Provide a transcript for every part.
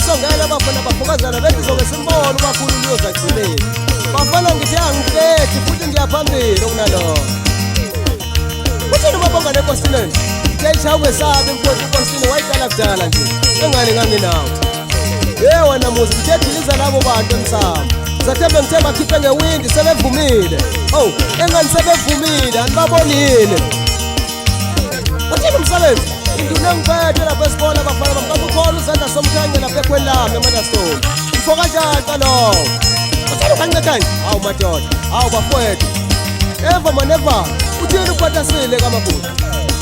Songela bafana bafokazana bethi zonke simbona ubakhulu uyozagcineni bafana ngithi angikhethi futhi ngiyaphambili okunalo uthini ubabonga nenkosini nje ubesabe impoti inkosini wayidala kudala nje engane nganginawo wena muzi ngithethiliza labo bantu emsamo zathembe ngithe bakhiphe ngewindi sebevumile engani sebevumile anibabonile uthini umsebenzi induna ngiphethe lapha esibona abafana bamkabukhona uzandla somkhanye lapha ekhwelami eManastone mfo kanjani kalowo uthini ukancedani hawu madoda hawu bafowethu eva maneva uthini ukuphathasile kamabhuti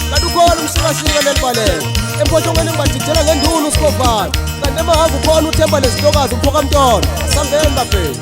kanti ukhona umshikashika lelibalelo empothongweni ngibadidela ngendulu usikhovana kanti emahamba ukhona uthemba lezitokazi umfo kamntona asambeni baphela